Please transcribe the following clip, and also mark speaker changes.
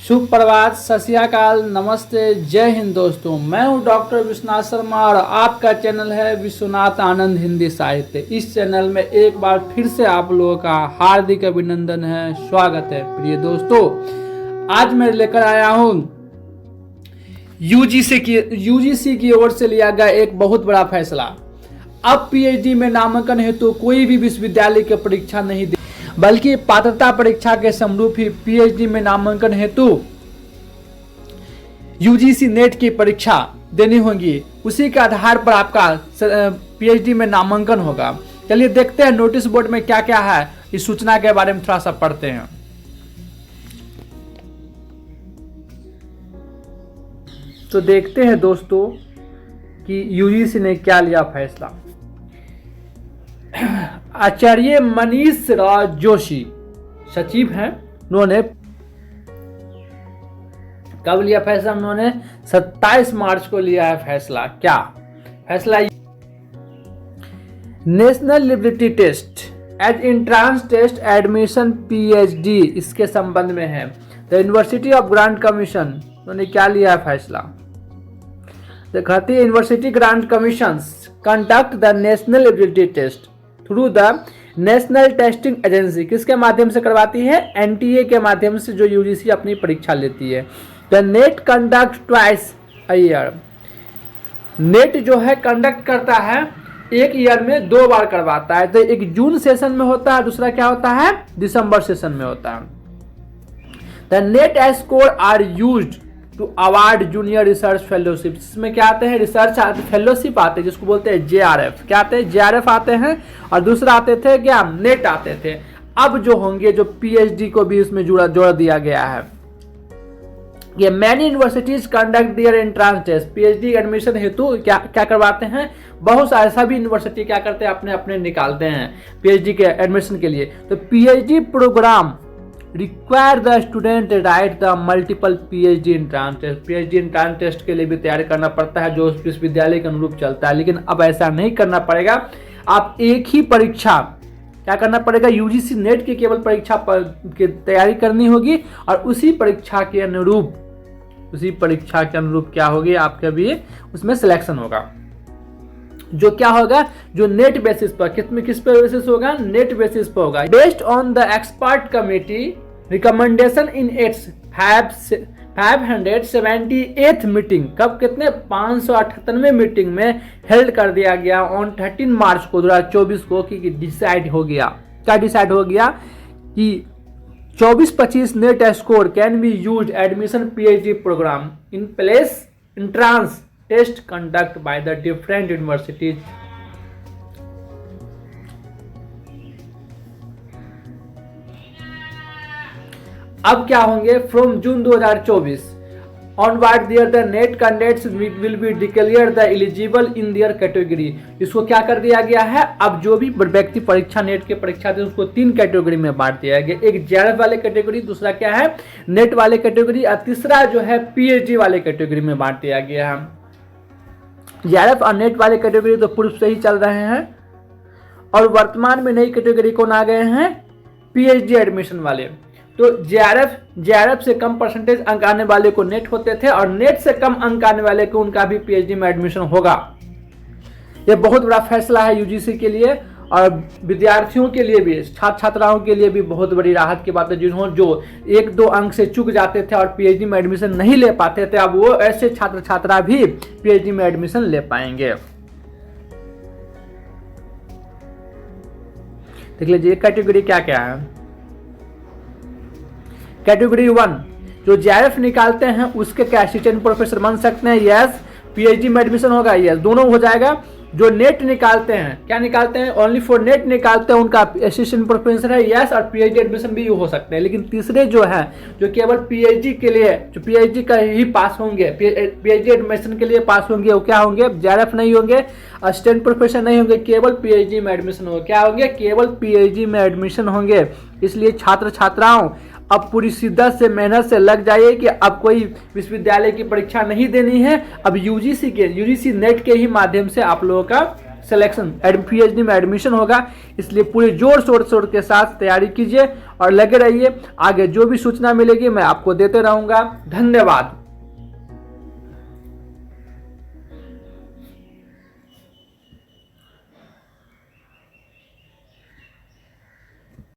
Speaker 1: सुप्रभात, सत श्री अकाल, नमस्ते, जय हिंद दोस्तों। मैं हूं डॉक्टर विश्वनाथ शर्मा और आपका चैनल है विश्वनाथ आनंद हिंदी साहित्य। इस चैनल में एक बार फिर से आप लोगों का हार्दिक अभिनंदन है, स्वागत है। प्रिय दोस्तों, आज मैं लेकर आया हूं यूजीसी की ओर से लिया गया एक बहुत बड़ा फैसला। अब पीएचडी में नामांकन हेतु कोई भी विश्वविद्यालय की परीक्षा नहीं दे, बल्कि पात्रता परीक्षा के समरूप ही पीएचडी में नामांकन हेतु यूजीसी नेट की परीक्षा देनी होगी। उसी के आधार पर आपका पीएचडी में नामांकन होगा। चलिए देखते हैं नोटिस बोर्ड में क्या क्या है, इस सूचना के बारे में थोड़ा सा पढ़ते हैं। तो देखते हैं दोस्तों कि यूजीसी ने क्या लिया फैसला। आचार्य मनीष राज जोशी सचिव हैं, उन्होंने कब लिया फैसला? उन्होंने 27 मार्च को लिया है फैसला। क्या फैसला? National liberty test as entrance test admission PhD, इसके संबंध में है। The university of grant commission, उन्होंने क्या लिया है फैसला? भारतीय university grant commission conduct the national liberty test through the national testing agency, किसके माध्यम से करवाती है? एनटीए के माध्यम से, जो यूजीसी अपनी परीक्षा लेती है। The net conduct twice a year, net जो है कंडक्ट करता है एक ईयर में 2 बार करवाता है। तो एक जून सेशन में होता है, दूसरा क्या होता है? दिसंबर सेशन में होता है। The net score are used to award junior research fellowship, इसमें क्या आते हैं? रिसर्च फेलोशिप आते हैं, जिसको बोलते हैं जेआरएफ। क्या आते हैं? जेआरएफ आते हैं। और दूसरा आते थे क्या? नेट आते थे। अब जो होंगे, जो पीएचडी को भी इसमें जोड़ दिया गया है। ये मैनी यूनिवर्सिटीज कंडक्ट दियर एंट्रेंस टेस्ट, पीएचडी एडमिशन हेतु क्या क्या करवाते हैं? बहुत सारे सभी यूनिवर्सिटी क्या करते हैं? अपने अपने निकालते हैं पीएचडी के एडमिशन के लिए। तो PhD program require the student write the multiple PhD entrance test, PhD entrance test के लिए भी तैयारी करना पड़ता है, जो विश्वविद्यालय के अनुरूप चलता है। लेकिन अब ऐसा नहीं करना पड़ेगा। आप एक ही परीक्षा क्या करना पड़ेगा? यूजीसी नेट की केवल परीक्षा की तैयारी करनी होगी और उसी परीक्षा के अनुरूप क्या होगी? आपका भी उसमें सिलेक्शन होगा। जो क्या होगा? जो नेट बेसिस पर, किस पे बेसिस होगा? नेट बेसिस पर होगा। Based on the expert committee recommendation in its 578th meeting, कब? कितने? 598वें मीटिंग में हेल्ड कर दिया गया ऑन 13 मार्च को 2024 को, कि डिसाइड हो गया। क्या डिसाइड हो गया? कि 24-25 net score can be use admission PhD program in place entrance test conduct by the different universities. अब क्या होंगे? From June 2024 onward there the net candidates will be declare the eligible in their category. इसको क्या कर दिया गया है? अब जो भी व्यक्ति परीक्षा नेट की परीक्षा दे, उसको 3 कैटेगरी में बांट दिया गया। एक जेआरएफ वाले कैटेगरी, दूसरा क्या है? नेट वाले कैटेगरी, और तीसरा जो है पीएचडी वाले कैटेगरी में बांट दिया गया है। जेआरएफ और नेट वाले कैटेगरी तो पूर्व से ही चल रहे हैं, और वर्तमान में नई कैटेगरी कौन आ गए हैं? पीएचडी एडमिशन वाले। तो जेआरएफ से कम परसेंटेज अंक आने वाले को नेट होते थे, और नेट से कम अंक आने वाले को उनका भी पीएचडी में एडमिशन होगा। यह बहुत बड़ा फैसला है यूजीसी के लिए, और विद्यार्थियों के लिए भी, छात्र छात्राओं के लिए भी बहुत बड़ी राहत की बात है। जिन्होंने जो 1-2 अंक से चूक जाते थे और पीएचडी में एडमिशन नहीं ले पाते थे, अब वो ऐसे छात्र छात्रा भी पीएचडी में एडमिशन ले पाएंगे। देख लीजिए कैटेगरी क्या क्या है। कैटेगरी 1 जो जेआरएफ निकालते हैं, उसके क्या असिस्टेंट प्रोफेसर बन सकते हैं? यस। पीएचडी में एडमिशन होगा? यस, दोनों हो जाएगा। जो नेट निकालते हैं, क्या निकालते हैं? ओनली फॉर नेट निकालते हैं, उनका असिस्टेंट प्रोफेसर है, यस। और पीएचडी एडमिशन भी हो सकते हैं। लेकिन तीसरे जो है, जो केवल पीएचडी के लिए, जो पीएचडी का ही पास होंगे, पीएचडी एडमिशन के लिए पास होंगे, वो क्या होंगे? जेआरएफ नहीं होंगे, असिस्टेंट प्रोफेसर नहीं होंगे, केवल पीएचडी में एडमिशन होंगे। क्या होंगे? केवल पीएचडी में एडमिशन होंगे। इसलिए छात्र छात्राओं, अब पूरी शिद्दत से, मेहनत से लग जाइए कि अब कोई विश्वविद्यालय की परीक्षा नहीं देनी है। अब यूजीसी नेट के ही माध्यम से आप लोगों का सिलेक्शन PhD में एडमिशन होगा, इसलिए पूरे जोर शोर के साथ तैयारी कीजिए और लगे रहिए। आगे जो भी सूचना मिलेगी मैं आपको देते रहूँगा। धन्यवाद।